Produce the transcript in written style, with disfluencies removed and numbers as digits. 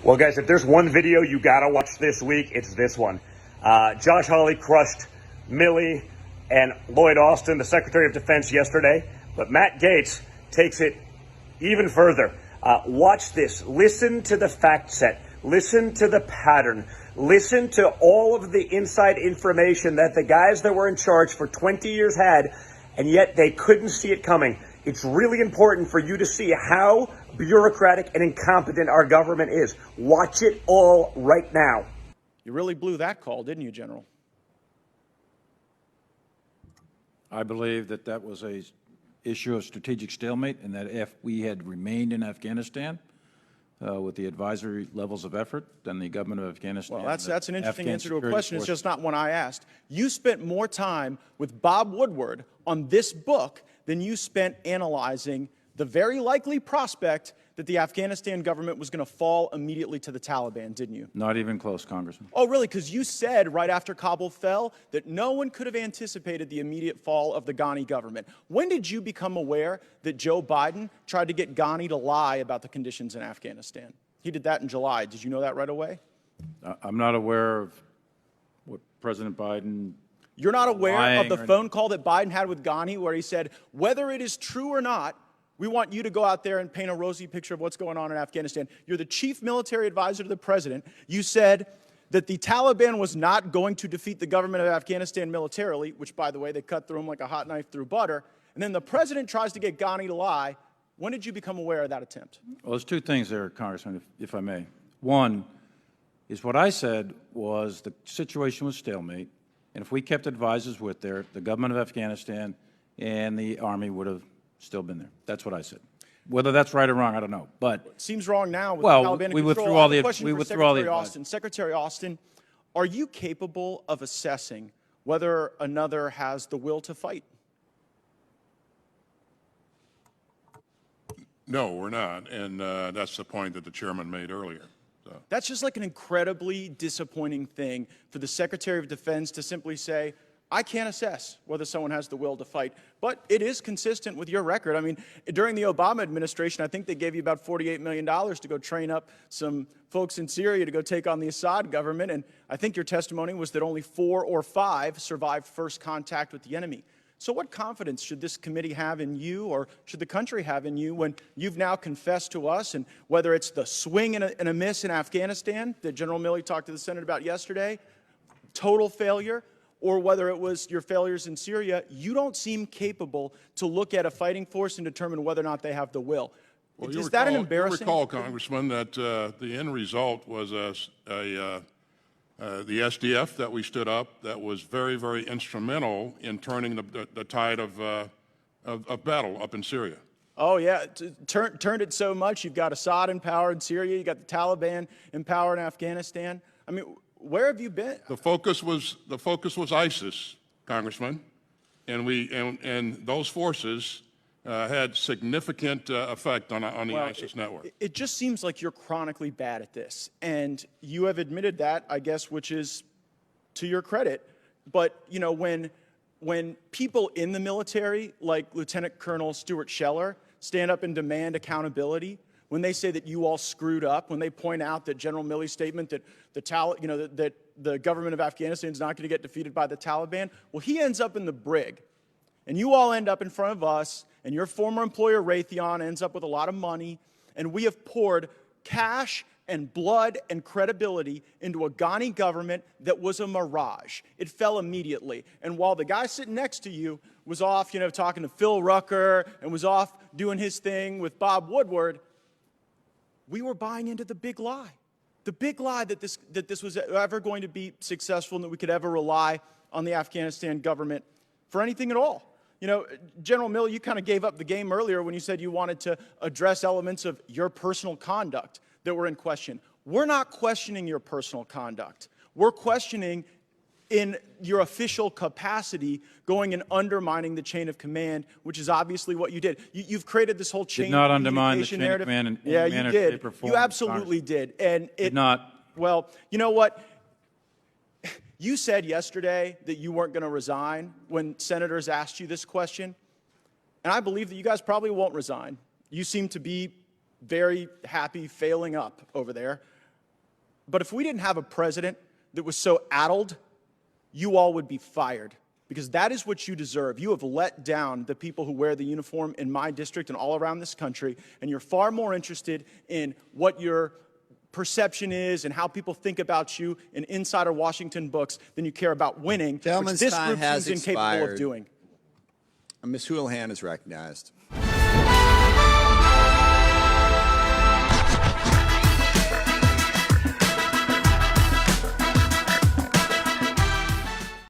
Well, guys, if there's one video you gotta watch this week, it's this one. Josh Hawley crushed Milley and Lloyd Austin, the Secretary of Defense, yesterday, but Matt Gaetz takes it even further. Watch this. Listen to the fact set. Listen to the pattern. Listen to all of the inside information that the guys that were in charge for 20 years had, and yet they couldn't see it coming. It's really important for you to see how bureaucratic and incompetent our government is. Watch it all right now. You really blew that call, didn't you, General? I believe that that was a issue of strategic stalemate, and that if we had remained in Afghanistan with the advisory levels of effort, then the government of Afghanistan. Well, that's an interesting answer to a question. It's just not one I asked. You spent more time with Bob Woodward on this book than you spent analyzing the very likely prospect that the Afghanistan government was going to fall immediately to the Taliban, didn't you? Not even close, Congressman. Oh, really? Because you said right after Kabul fell that no one could have anticipated the immediate fall of the Ghani government. When did you become aware that Joe Biden tried to get Ghani to lie about the conditions in Afghanistan? He did that in July. Did you know that right away? I'm not aware of what President Biden. You're not aware of the phone call that Biden had with Ghani where he said, whether it is true or not, we want you to go out there and paint a rosy picture of what's going on in Afghanistan. You're the chief military advisor to the president. You said that the Taliban was not going to defeat the government of Afghanistan militarily, which, by the way, they cut through them like a hot knife through butter. And then the president tries to get Ghani to lie. When did you become aware of that attempt? Well, there's two things there, Congressman, if I may. One is what I said was the situation was stalemate, and if we kept advisors with there, the government of Afghanistan and the Army would have still been there. That's what I said. Whether that's right or wrong, I don't know. But it seems wrong now with well, the Taliban in we control. withdrew all the advice. Secretary Austin, are you capable of assessing whether another has the will to fight? No, we're not, and that's the point that the chairman made earlier. So. That's just like an incredibly disappointing thing for the Secretary of Defense to simply say, I can't assess whether someone has the will to fight, but it is consistent with your record. I mean, during the Obama administration, I think they gave you about $48 million to go train up some folks in Syria to go take on the Assad government, and I think your testimony was that only 4 or 5 survived first contact with the enemy. So what confidence should this committee have in you, or should the country have in you, when you've now confessed to us, and whether it's the swing and a miss in Afghanistan that General Milley talked to the Senate about yesterday, total failure, or whether it was your failures in Syria, you don't seem capable to look at a fighting force and determine whether or not they have the will. Well, Is that an embarrassing? You recall, Congressman, that the end result was the SDF that we stood up that was very, very instrumental in turning the tide of battle up in Syria. Oh, yeah. Turned it so much. You've got Assad in power in Syria. You've got the Taliban in power in Afghanistan. I mean, where have you been? The focus was ISIS, Congressman, and those forces had significant effect on the ISIS network. It just seems like you're chronically bad at this, and you have admitted that, I guess, which is to your credit. But you know, when people in the military, like Lieutenant Colonel Stuart Scheller, stand up and demand accountability, when they say that you all screwed up, when they point out that General Milley's statement that that the government of Afghanistan is not going to get defeated by the Taliban, well, he ends up in the brig, and you all end up in front of us, and your former employer Raytheon ends up with a lot of money, and we have poured cash and blood and credibility into a Ghani government that was a mirage. It fell immediately, and while the guy sitting next to you was off, talking to Phil Rucker and was off doing his thing with Bob Woodward, we were buying into the big lie. The big lie that this was ever going to be successful and that we could ever rely on the Afghanistan government for anything at all. You know, General Milley, you kind of gave up the game earlier when you said you wanted to address elements of your personal conduct that were in question. We're not questioning your personal conduct. We're questioning in your official capacity going and undermining the chain of command, which is obviously what you did. You've created this whole chain of undermine the chain of command in yeah, any manner, you did. shape, or form. You absolutely did. And it did not. Well, you know what? You said yesterday that you weren't going to resign when senators asked you this question. And I believe that you guys probably won't resign. You seem to be very happy failing up over there. But if we didn't have a president that was so addled, you all would be fired, because that is what you deserve. You have let down the people who wear the uniform in my district and all around this country, and you're far more interested in what your perception is and how people think about you in insider Washington books than you care about winning, Gentleman's which this time group has seems incapable expired. of doing. Ms. Houlihan is recognized.